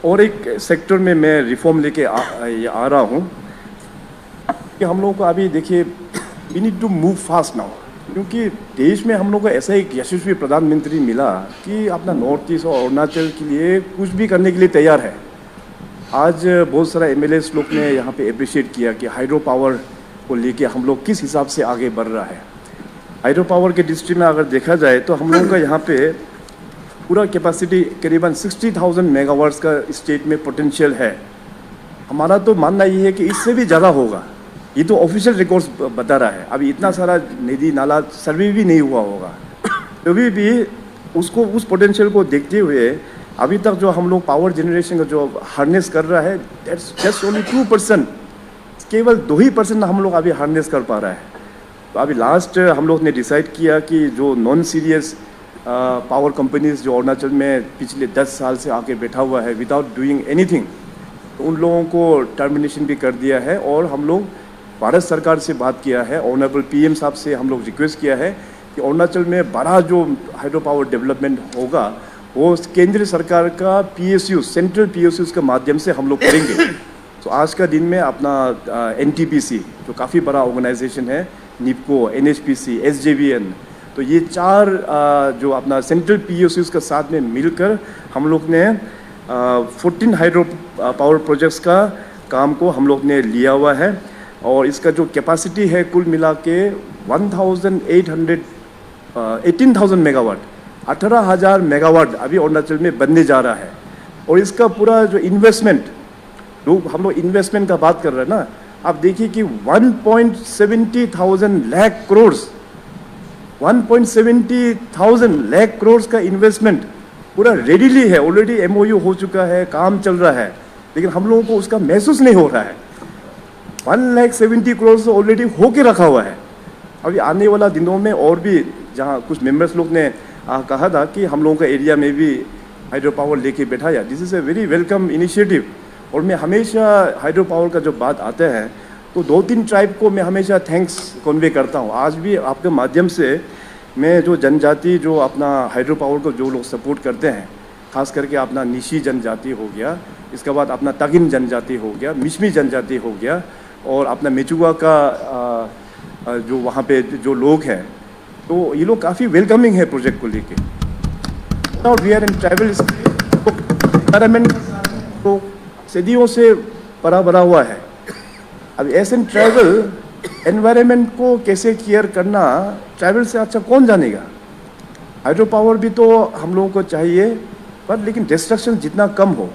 और एक सेक्टर में मैं रिफॉर्म लेके आ रहा हूँ कि हम लोगों को अभी देखिए we need to move fast now, क्योंकि देश में हम लोग को ऐसा एक यशस्वी प्रधानमंत्री मिला कि अपना नॉर्थ ईस्ट और अरुणाचल के लिए कुछ भी करने के लिए तैयार है। आज बहुत सारा एमएलएस लोग ने यहाँ पे अप्रिशिएट किया कि हाइड्रो पावर को लेके हम लोग किस हिसाब से आगे बढ़ रहा है। हाइड्रो पावर के डिस्ट्रिक्ट में अगर देखा जाए तो हम लोगों का यहाँ पे पूरा कैपेसिटी करीबन 60,000 मेगावाट्स का स्टेट में पोटेंशियल है। हमारा तो मानना ये है कि इससे भी ज़्यादा होगा, ये तो ऑफिशियल रिकॉर्ड्स बता रहा है। अभी इतना सारा नदी नाला सर्वे भी नहीं हुआ होगा, तभी भी उसको उस पोटेंशियल को देखते हुए अभी तक जो हम लोग पावर जनरेशन का जो हार्नेस कर रहा है दैट्स जस्ट ओनली 2%, केवल 2% हम लोग अभी हार्नेस कर पा रहा है। तो अभी लास्ट हम लोग ने डिसाइड किया कि जो नॉन सीरियस पावर कंपनीज जो अरुणाचल में पिछले 10 साल से आके बैठा हुआ है विदाउट डूइंग एनीथिंग, तो उन लोगों को टर्मिनेशन भी कर दिया है। और हम लोग भारत सरकार से बात किया है, ऑनरेबल पीएम साहब से हम लोग रिक्वेस्ट किया है कि अरुणाचल में बड़ा जो हाइड्रो पावर डेवलपमेंट होगा वो केंद्र सरकार का पीएसयू सेंट्रल पीएसयूज के माध्यम से हम लोग करेंगे। तो आज का दिन में अपना एनटीपीसी जो काफ़ी बड़ा ऑर्गेनाइजेशन है, निपको, एनएचपीसी, एसजेवीएन, तो ये 4 जो अपना सेंट्रल पीएसयूज के साथ में मिलकर हम लोग ने 14 हाइड्रो पावर प्रोजेक्ट्स का काम को हम लोग ने लिया हुआ है। और इसका जो कैपेसिटी है कुल मिला के 18,000 मेगावाट, 18,000 मेगावाट अभी अरुणाचल में बनने जा रहा है। और इसका पूरा जो इन्वेस्टमेंट, जो हम लोग इन्वेस्टमेंट का बात कर रहे हैं ना, आप देखिए कि 1.70 लाख करोड़ का इन्वेस्टमेंट पूरा रेडीली है, ऑलरेडी एमओयू हो चुका है, काम चल रहा है, लेकिन हम लोगों को उसका महसूस नहीं हो रहा है। 1,70 करोड़ से ऑलरेडी होके रखा हुआ है। अभी आने वाला दिनों में और भी, जहाँ कुछ मेंबर्स लोग ने कहा था कि हम लोगों का एरिया में भी हाइड्रो पावर लेके बैठाया, this is a very welcome initiative. और मैं हमेशा हाइड्रो पावर का जो बात आता है तो 2-3 ट्राइब को मैं हमेशा थैंक्स कन्वे करता हूँ। आज भी आपके माध्यम से मैं जो जनजाति जो अपना हाइड्रो पावर को जो लोग सपोर्ट करते हैं, खास करके अपना निशी जनजाति हो गया, इसके बाद अपना तगिन जनजाति हो गया, मिशमी जनजाति हो गया, और अपना मेचुआ का जो वहाँ पे जो लोग हैं, तो ये लोग काफ़ी वेलकमिंग है प्रोजेक्ट को लेके। और we are in tribal environment तो सदियों से बड़ा हुआ है। अब ऐसे ट्राइबल एनवायरमेंट को कैसे केयर करना ट्राइबल से अच्छा कौन जानेगा। हाइड्रो पावर भी तो हम लोगों को चाहिए, पर लेकिन डिस्ट्रक्शन जितना कम हो।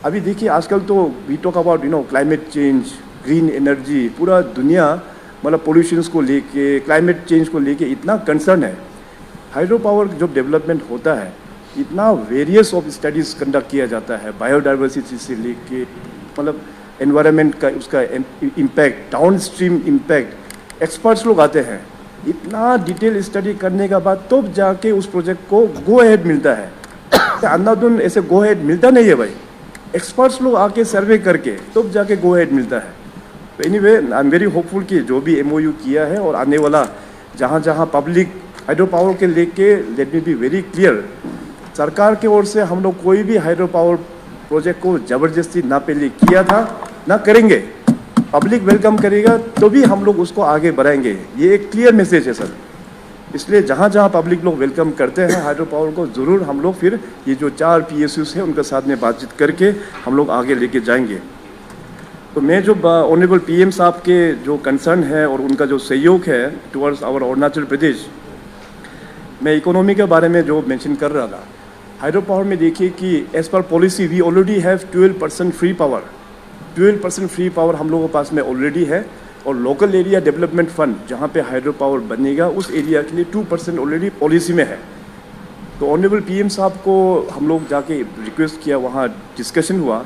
अभी देखिए आजकल तो we talk about climate change, green energy, पूरा दुनिया मतलब पोल्यूशंस को लेके, क्लाइमेट चेंज को लेके इतना कंसर्न है। हाइड्रो पावर जो डेवलपमेंट होता है, इतना वेरियस ऑफ स्टडीज़ कंडक्ट किया जाता है, बायोडाइवर्सिटी से लेके मतलब एनवायरनमेंट का उसका impact, down stream impact, experts लोग आते हैं। इतना डिटेल स्टडी करने के बाद तो जाके उस प्रोजेक्ट को गो अहेड मिलता है। अंधाधुन ऐसे गो अहेड मिलता नहीं है भाई, एक्सपर्ट्स लोग आके सर्वे करके तब जाके गो अहेड मिलता है। तो anyway I am very hopeful कि जो भी एमओयू किया है और आने वाला जहाँ पब्लिक हाइड्रो पावर के लेके, let me be very clear, सरकार की ओर से हम लोग कोई भी हाइड्रो पावर प्रोजेक्ट को ज़बरदस्ती ना पहले किया था ना करेंगे। पब्लिक वेलकम करेगा तो भी हम लोग उसको आगे बढ़ाएंगे, ये एक क्लियर मैसेज है सर। इसलिए जहाँ पब्लिक लोग वेलकम करते हैं हाइड्रो पावर को, ज़रूर हम लोग फिर ये जो 4 पीएसयूज हैं उनके साथ में बातचीत करके हम लोग आगे लेके जाएंगे। तो मैं जो ऑनरेबल पीएम साहब के जो कंसर्न है और उनका जो सहयोग है टुवर्ड्स आवर अरुणाचल प्रदेश, मैं इकोनॉमी के बारे में जो मेंशन कर रहा था, हाइड्रो पावर में देखिए कि as per policy we already have 12% free power. 12% free power हम लोगों के पास में ऑलरेडी है। और लोकल एरिया डेवलपमेंट फंड जहाँ पे हाइड्रो पावर बनेगा उस एरिया के लिए 2% ऑलरेडी पॉलिसी में है। तो ऑनरेबल पीएम साहब को हम लोग जाके रिक्वेस्ट किया, वहाँ डिस्कशन हुआ,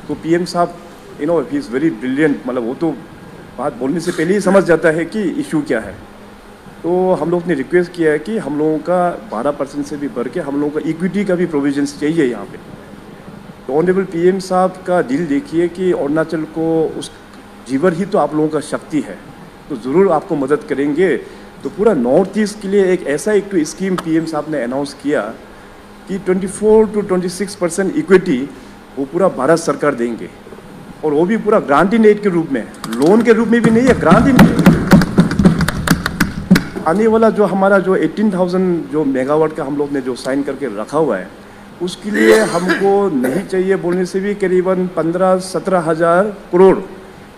तो पीएम साहब ही इज़ वेरी ब्रिलियंट, मतलब वो तो बात बोलने से पहले ही समझ जाता है कि इशू क्या है। तो हम लोग ने रिक्वेस्ट किया है कि हम लोगों का 12% से भी बढ़ के हम लोगों का इक्विटी का भी प्रोविजंस चाहिए यहाँ पे। तो ऑनरेबल पीएम साहब का दिल देखिए कि अरुणाचल को उस जीवन ही तो आप लोगों का शक्ति है, तो ज़रूर आपको मदद करेंगे। तो पूरा नॉर्थ ईस्ट के लिए एक ऐसा एक तो स्कीम पीएम साहब ने अनाउंस किया कि 24 to 26% इक्विटी वो पूरा भारत सरकार देंगे, और वो भी पूरा ग्रांट इन एड के रूप में, लोन के रूप में भी नहीं है, ग्रांट इन। आने वाला जो हमारा जो 18,000 जो मेगावाट का हम लोग ने जो साइन करके रखा हुआ है, उसके लिए हमको नहीं चाहिए बोलने से भी करीबन 15-17 हज़ार करोड़,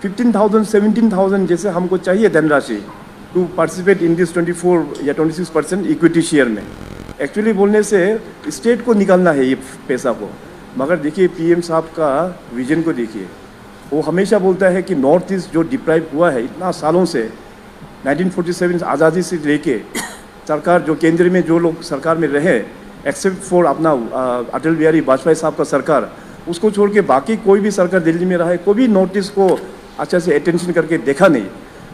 15,000 17,000 जैसे हमको चाहिए धनराशि टू पार्टिसिपेट इन दिस 24 या 26% इक्विटी शेयर में। एक्चुअली बोलने से स्टेट को निकालना है ये पैसा को, मगर देखिए पीएम साहब का विजन को देखिए, वो हमेशा बोलता है कि नॉर्थ ईस्ट जो डिप्राइव हुआ है इतना सालों से, 1947 आज़ादी से लेके सरकार जो केंद्र में जो लोग सरकार में रहे, एक्सेप्ट फॉर अपना अटल बिहारी वाजपेयी साहब का सरकार, उसको छोड़ के बाकी कोई भी सरकार दिल्ली में रहा है, कोई भी नॉर्थ ईस्ट को अच्छा से अटेंशन करके देखा नहीं।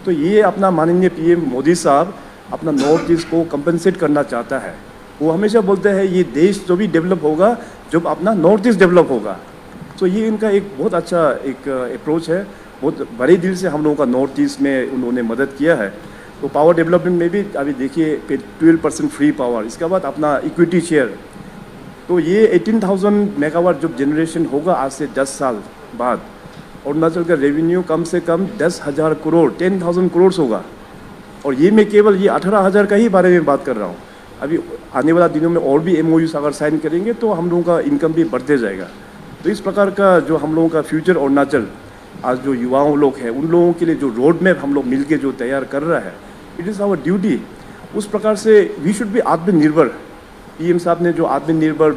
तो ये अपना माननीय पीएम मोदी साहब अपना नॉर्थ ईस्ट को कंपनसेट करना चाहता है। वो हमेशा बोलते हैं ये देश जो भी डेवलप होगा जब अपना नॉर्थ ईस्ट डेवलप होगा। तो ये इनका एक बहुत अच्छा एक अप्रोच है, बहुत बड़े दिल से हम लोगों का नॉर्थ ईस्ट में उन्होंने मदद किया है। तो पावर डेवलपमेंट में भी अभी देखिए 12% फ्री पावर, इसके बाद अपना इक्विटी शेयर। तो ये 18,000 मेगावाट जब जनरेशन होगा आज से 10 साल बाद, अरुणाचल का रेवेन्यू कम से कम 10,000 करोड़ 10,000 करोड़ होगा। और ये मैं केवल ये 18,000 का ही बारे में बात कर रहा हूँ। अभी आने वाला दिनों में और भी MOUs अगर साइन करेंगे तो हम लोगों का इनकम भी बढ़ते जाएगा। तो इस प्रकार का जो हम लोगों का फ्यूचर अरुणाचल आज जो युवाओं लोग हैं उन लोगों के लिए जो रोड मैप हम लोग मिलके जो तैयार कर रहा है, इट इज़ आवर ड्यूटी। उस प्रकार से वी शुड बी आत्मनिर्भर। पीएम साहब ने जो आत्मनिर्भर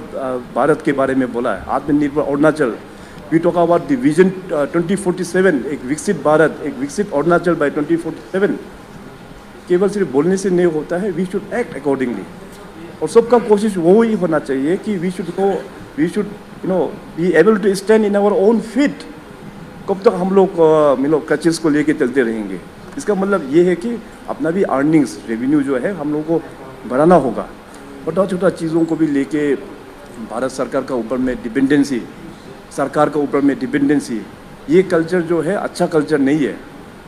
भारत के बारे में बोला है, आत्मनिर्भर Arunachal, we talk about the vision 2047, एक विकसित भारत, एक विकसित अरुणाचल बाय 2047। केवल सिर्फ बोलने से नहीं होता है, वी शुड एक्ट अकॉर्डिंगली। और सबका कोशिश वो ही होना चाहिए कि we should be able to stand in our own feet. कब तक हम लोग क्रचेस को लेके चलते रहेंगे? इसका मतलब ये है कि अपना भी अर्निंग्स रेवेन्यू जो है हम लोग को बढ़ाना होगा। छोटा छोटा चीज़ों को भी लेके भारत सरकार का ऊपर में डिपेंडेंसी, सरकार के ऊपर में डिपेंडेंसी, ये कल्चर जो है अच्छा कल्चर नहीं है।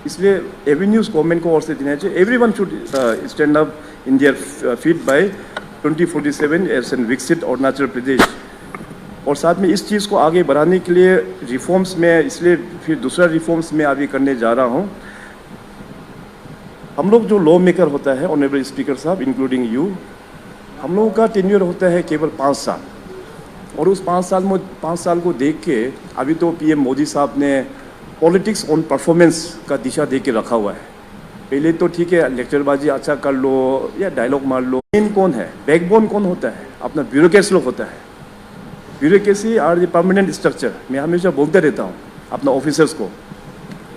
इसलिए एवेन्यूज़ गवर्नमेंट को और से देना चाहिए। Everyone should stand up in their feet by 2047 as an विकसित अरुणाचल प्रदेश। और साथ में इस चीज़ को आगे बढ़ाने के लिए रिफॉर्म्स में, इसलिए फिर दूसरा रिफॉर्म्स में अभी करने जा रहा हूँ। हम लोग जो लॉ मेकर होता है, ऑनरेबल स्पीकर साहब इंक्लूडिंग यू, हम लोगों का टेन्योर होता है केवल 5 साल। और उस 5 साल को देख के अभी तो पीएम मोदी साहब ने पॉलिटिक्स ऑन परफॉर्मेंस का दिशा दे के रखा हुआ है। पहले तो ठीक है लेक्चरबाजी अच्छा कर लो या डायलॉग मार लो, मेन कौन है, बैकबोन कौन होता है? अपना ब्यूरोक्रेसी लोग होता है। Bureaucracy are the permanent structure, मैं हमेशा बोलते रहता हूँ अपना ऑफिसर्स को।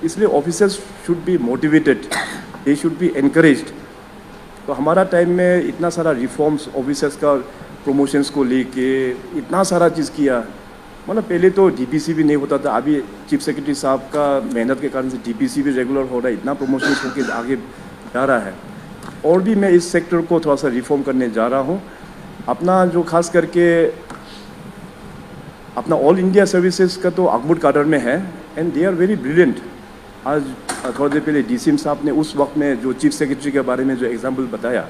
इसलिए officers should be motivated, they should be encouraged. तो हमारा टाइम में इतना सारा रिफॉर्म्स ऑफिसर्स का प्रमोशंस को लेके इतना सारा चीज़ किया। मतलब पहले तो DPC भी नहीं होता था, अभी चीफ सेक्रेटरी साहब का मेहनत के कारण से DPC भी रेगुलर हो रहा है, इतना प्रमोशन होकर आगे जा रहा है। और भी मैं इस सेक्टर को थोड़ा सा रिफॉर्म करने जा रहा हूँ। अपना जो खास करके अपना ऑल इंडिया सर्विसेज का तो अगमुट काडर में है and they are very brilliant. आज थोड़ी देर पहले DCM साहब ने उस वक्त में जो चीफ सेक्रेटरी के बारे में जो एग्जाम्पल बताया,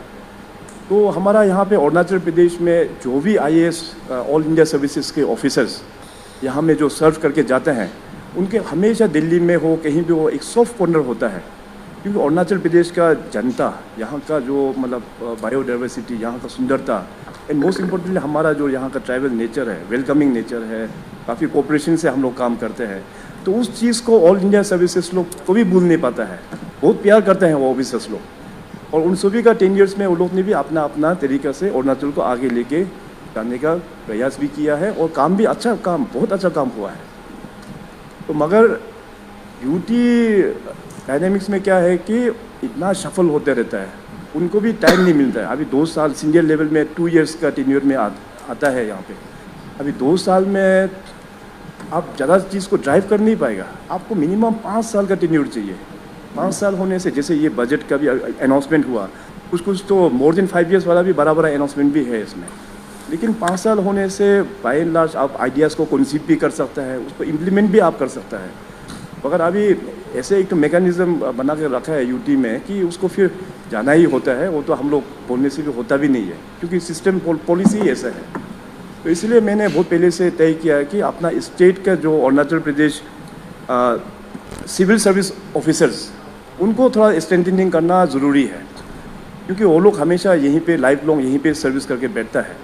तो हमारा यहाँ पे अरुणाचल प्रदेश में जो भी IAS ऑल इंडिया सर्विसेज के ऑफिसर्स यहाँ में जो सर्व करके जाते हैं, उनके हमेशा दिल्ली में हो कहीं भी हो एक सॉफ्ट कॉर्नर होता है। क्योंकि अरुणाचल प्रदेश का जनता, यहाँ का जो मतलब बायोडाइवर्सिटी, यहाँ का सुंदरता एंड मोस्ट इम्पोर्टेंटली हमारा जो यहाँ का ट्राइबल नेचर है, वेलकमिंग नेचर है, काफ़ी कोऑपरेशन से हम लोग काम करते हैं। तो उस चीज़ को ऑल इंडिया सर्विसेज लोग कभी भूल नहीं पाता है, बहुत प्यार करते हैं वो ऑफिसर्स लोग। और उन सभी का 10 ईयर्स में उन लोग ने भी अपना अपना तरीक़े से अरुणाचल को आगे लेके जाने का प्रयास भी किया है और काम भी अच्छा, काम बहुत अच्छा काम हुआ है। तो मगर ड्यूटी डायनेमिक्स में क्या है कि इतना सफल होते रहता है, उनको भी टाइम नहीं मिलता है। अभी 2 साल सीनियर लेवल में 2 ईयर्स का टेन्योर में आता है यहाँ पे। अभी 2 साल में आप ज़्यादा चीज़ को ड्राइव कर नहीं पाएगा, आपको मिनिमम 5 साल का टेन्योर चाहिए। 5 साल होने से, जैसे ये बजट का भी अनाउंसमेंट हुआ, कुछ तो मोर देन 5 ईयर्स वाला भी बड़ा अनाउंसमेंट भी है इसमें। लेकिन 5 साल होने से बाय एंड लार्ज आप आइडियाज़ को कंसीव भी कर सकता है, उसको इम्प्लीमेंट भी आप कर सकता है। मगर अभी ऐसे एक तो मैकेनिज़्म बना के रखा है यूटी में कि उसको फिर जाना ही होता है, वो तो हम लोग बोलने से भी होता भी नहीं है, क्योंकि सिस्टम पॉलिसी ही ऐसा है। तो इसलिए मैंने बहुत पहले से तय किया है कि अपना स्टेट का जो Arunachal Pradesh civil service officers उनको थोड़ा स्ट्रेंथनिंग करना ज़रूरी है, क्योंकि वो लोग हमेशा यहीं पे लाइफ लॉन्ग यहीं पे सर्विस करके बैठता है।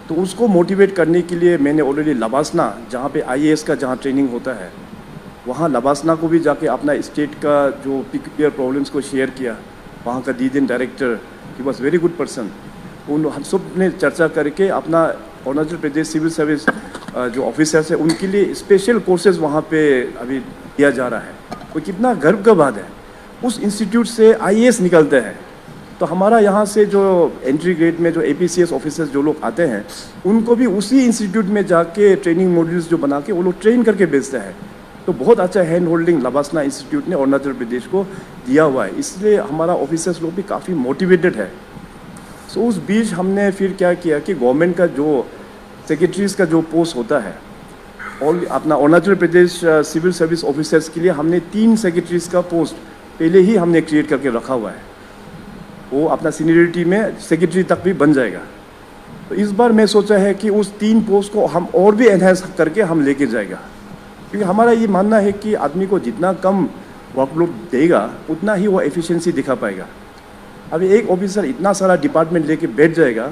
तो उसको मोटिवेट करने के लिए मैंने ऑलरेडी लबासना, जहाँ पे आईएएस का जहाँ ट्रेनिंग होता है, वहाँ लबासना को भी जाके अपना स्टेट का जो पीक्यूलियर प्रॉब्लम्स को शेयर किया। वहाँ का DDN director, he was very good person. उन हम सब ने चर्चा करके अपना अरुणाचल प्रदेश सिविल सर्विस जो ऑफिसर्स है उनके लिए स्पेशल कोर्सेज वहाँ पे अभी दिया जा रहा है। तो कितना गर्व का बात है, उस इंस्टीट्यूट से आईएएस निकलते हैं। तो हमारा यहाँ से जो एंट्री ग्रेड में जो APCS ऑफिसर्स जो लोग आते हैं, उनको भी उसी इंस्टीट्यूट में जाके ट्रेनिंग मॉड्यूल्स जो बना के वो लोग ट्रेन करके भेजते हैं। तो बहुत अच्छा हैंड होल्डिंग लबासना इंस्टीट्यूट ने अरुणाचल प्रदेश को दिया हुआ है, इसलिए हमारा ऑफिसर्स लोग भी काफ़ी मोटिवेटेड है। सो उस बीच हमने फिर क्या किया कि गवर्नमेंट का जो सेक्रेटरीज का जो पोस्ट होता है, और अपना Arunachal Pradesh civil service officers के लिए हमने 3 सेक्रेटरीज का पोस्ट पहले ही हमने क्रिएट करके रखा हुआ है। वो अपना सीनियरिटी में सेक्रेटरी तक भी बन जाएगा। तो इस बार मैं सोचा है कि उस 3 पोस्ट को हम और भी एनहेंस करके हम लेके जाएगा, क्योंकि हमारा ये मानना है कि आदमी को जितना कम वर्कलोड देगा उतना ही वो एफिशिएंसी दिखा पाएगा। अभी एक ऑफिसर इतना सारा डिपार्टमेंट लेके बैठ जाएगा,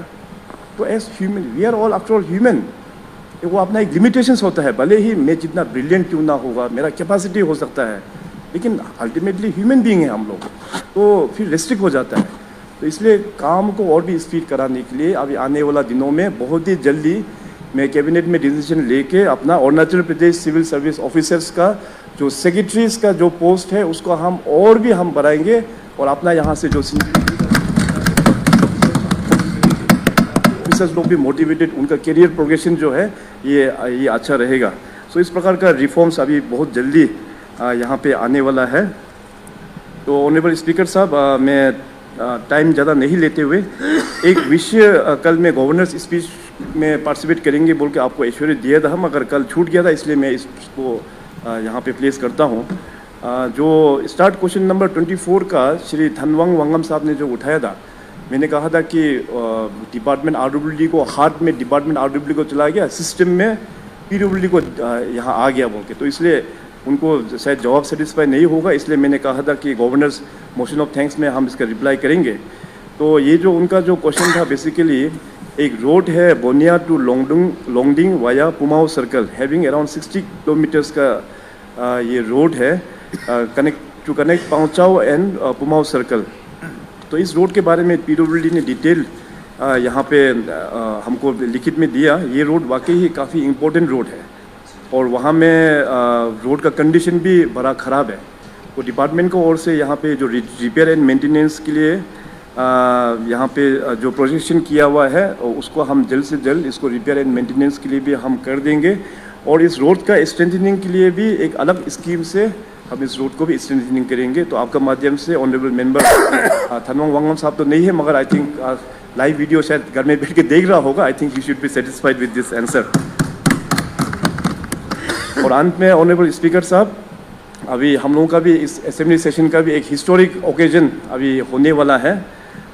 तो as human, we are all after all human, वो अपना एक लिमिटेशंस होता है। भले ही मैं जितना ब्रिलियंट क्यों ना होगा, मेरा कैपेसिटी हो सकता है, लेकिन अल्टीमेटली ह्यूमन बीइंग है हम लोग, तो फिर रेस्ट्रिक्ट हो जाता है। तो इसलिए काम को और भी स्पीड कराने के लिए अभी आने वाला दिनों में बहुत ही जल्दी मैं कैबिनेट में डिसीजन लेके अपना Arunachal Pradesh civil service officers का जो सेक्रेटरीज का जो पोस्ट है उसको हम और भी हम बढ़ाएंगे, और अपना यहाँ से जो ऑफिसर्स लोग भी मोटिवेटेड, उनका करियर प्रोग्रेशन जो है ये अच्छा रहेगा। सो इस प्रकार का रिफॉर्म्स अभी बहुत जल्दी यहाँ पे आने वाला है। तो ऑनरेबल स्पीकर साहब, मैं टाइम ज़्यादा नहीं लेते हुए एक विषय कल मैं गवर्नर्स स्पीच में पार्टिसिपेट करेंगे बोल के आपको एश्योरेंस दिया था, मगर कल छूट गया था, इसलिए मैं इसको यहाँ पे प्लेस करता हूँ। जो स्टार्ट क्वेश्चन नंबर 24 का श्री धनवांग वांगम साहब ने जो उठाया था, मैंने कहा था कि डिपार्टमेंट RWD को हार्ट में डिपार्टमेंट RWD को चला गया, सिस्टम में PWD को यहाँ आ गया बोल के, तो इसलिए उनको शायद जवाब सेटिस्फाई नहीं होगा, इसलिए मैंने कहा था कि गवर्नर्स मोशन ऑफ थैंक्स में हम इसका रिप्लाई करेंगे। तो ये जो उनका जो क्वेश्चन था, बेसिकली एक रोड है Bonia to Longding via Pumao circle, having around 60 kilometres का ये रोड है, connect Panchao and Pumao circle. तो इस रोड के बारे में PWD ने डिटेल यहाँ पे हमको लिखित में दिया। ये रोड वाकई ही काफ़ी इम्पोर्टेंट रोड है, और वहाँ में रोड का कंडीशन भी बड़ा ख़राब है। तो डिपार्टमेंट को ओर से यहाँ पे जो रिपेयर एंड मेंटेनेंस के लिए यहाँ पे जो प्रोजेक्शन किया हुआ है, उसको हम जल्द से जल्द इसको रिपेयर एंड मेंटेनेंस के लिए भी हम कर देंगे, और इस रोड का स्ट्रेंथनिंग के लिए भी एक अलग स्कीम से हम इस रोड को भी स्ट्रेंथनिंग करेंगे। तो आपका माध्यम से ऑनरेबल मेंबर धनवांग वांगम साहब तो नहीं है, मगर आई थिंक लाइव वीडियो शायद घर में बैठ के देख रहा होगा, I think you should be satisfied with this answer. और अंत में ऑनरेबल स्पीकर साहब, अभी हम लोगों का भी इस असेंबली सेशन का भी एक हिस्टोरिक ओकेजन अभी होने वाला है।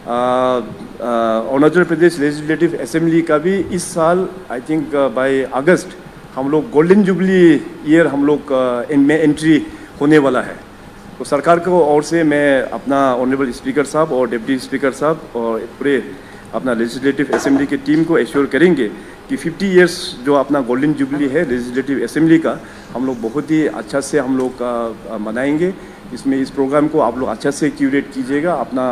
अरुणाचल प्रदेश लेजिस्लेटिव असेंबली का भी इस साल आई थिंक बाय अगस्त हम लोग गोल्डन जुबली ईयर हम लोग में एंट्री होने वाला है। तो सरकार को ओर से मैं अपना ऑनरेबल स्पीकर साहब और डिप्टी स्पीकर साहब और पूरे अपना लेजिस्लेटिव असेंबली की टीम को एश्योर करेंगे कि 50 इयर्स जो अपना गोल्डन जुबली है लेजिस्लेटिव असेंबली का, हम लोग बहुत ही अच्छा से हम लोग मनाएंगे। इसमें इस प्रोग्राम को आप लोग अच्छा से क्यूरेट कीजिएगा, अपना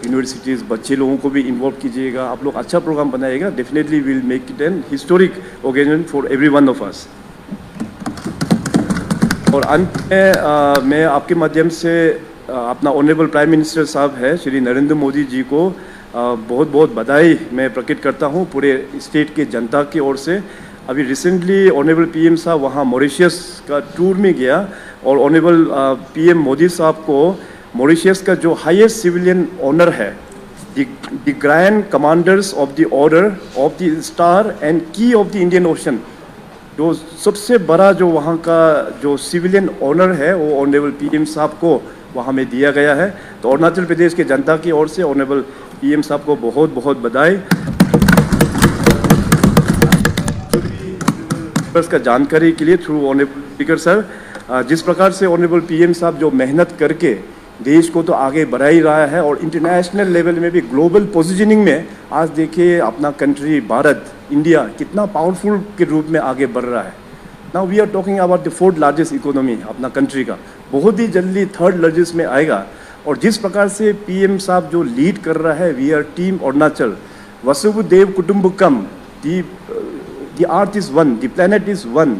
यूनिवर्सिटीज़ बच्चे लोगों को भी इन्वॉल्व कीजिएगा, आप लोग अच्छा प्रोग्राम बनाइएगा। Definitely will make it an historic occasion for every one of us. और अंत में मैं आपके माध्यम से अपना ऑनरेबल प्राइम मिनिस्टर साहब है श्री नरेंद्र मोदी जी को बहुत बहुत बधाई मैं प्रकट करता हूँ पूरे स्टेट के जनता की ओर से। अभी रिसेंटली ऑनरेबल PM साहब वहाँ मॉरिशस का टूर में गया, और ऑनरेबल PM मोदी साहब को मॉरिशस का जो हाईएस्ट सिविलियन ऑनर है, the grand commanders of the order of the star and की ऑफ द इंडियन ओशन, जो सबसे बड़ा जो वहाँ का जो सिविलियन ऑनर है वो ऑनरेबल PM साहब को वहाँ में दिया गया है। तो अरुणाचल प्रदेश के जनता की ओर से ऑनरेबल PM साहब को बहुत बहुत बधाई। बस का जानकारी के लिए थ्रू ऑनरेबल स्पीकर सर, जिस प्रकार से ऑनरेबल पीएम साहब जो मेहनत करके देश को तो आगे बढ़ा ही रहा है और इंटरनेशनल लेवल में भी ग्लोबल पोजीशनिंग में आज देखिए अपना कंट्री भारत इंडिया कितना पावरफुल के रूप में आगे बढ़ रहा है। Now we are talking about the fourth largest economy अपना कंट्री का, बहुत ही जल्दी थर्ड लार्जेस्ट में आएगा। और जिस प्रकार से पीएम साहब जो लीड कर रहा है, वी आर टीम अरुणाचल, वसुधैव कुटुंबकम, the earth is one, the planet is one,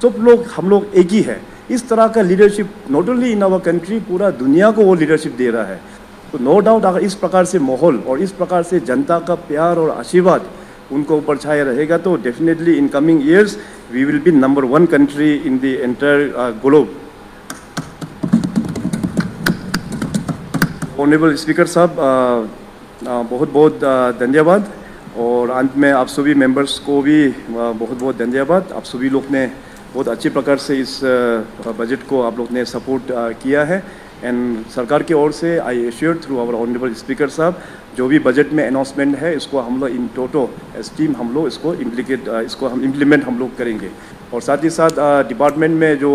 सब लोग हम लोग एक ही है। इस तरह का leadership not only in our country, पूरा दुनिया को वो लीडरशिप दे रहा है। तो नो डाउट अगर इस प्रकार से माहौल और इस प्रकार से जनता का प्यार और आशीर्वाद उनको ऊपर छाया रहेगा तो definitely in coming years we will be number 1 country in the entire globe. Honourable speaker साहब, बहुत बहुत धन्यवाद। और अंत में आप सभी मेंबर्स को भी बहुत बहुत धन्यवाद। आप सभी लोग ने बहुत अच्छी प्रकार से इस बजट को आप लोग ने सपोर्ट किया है। एंड सरकार की ओर से I assure through our honourable speaker साहब, जो भी बजट में अनाउंसमेंट है इसको हम लोग इन टोटो एज टीम हम लोग इसको इम्प्लीमेंट हम लोग करेंगे। और साथ ही साथ डिपार्टमेंट में जो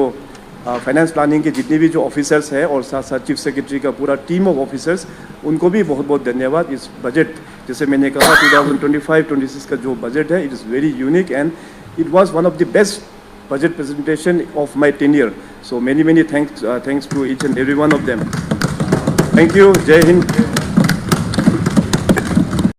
फाइनेंस प्लानिंग के जितने भी जो ऑफिसर्स हैं और साथ साथ चीफ सेक्रेटरी का पूरा टीम ऑफ ऑफिसर्स, उनको भी बहुत बहुत धन्यवाद। इस बजट जैसे मैंने कहा 2025-26 का जो बजट है, it is very unique and it was one of the best budget presentation of my tenure. So many thanks to each and every one of them. Thank you. Jai Hind.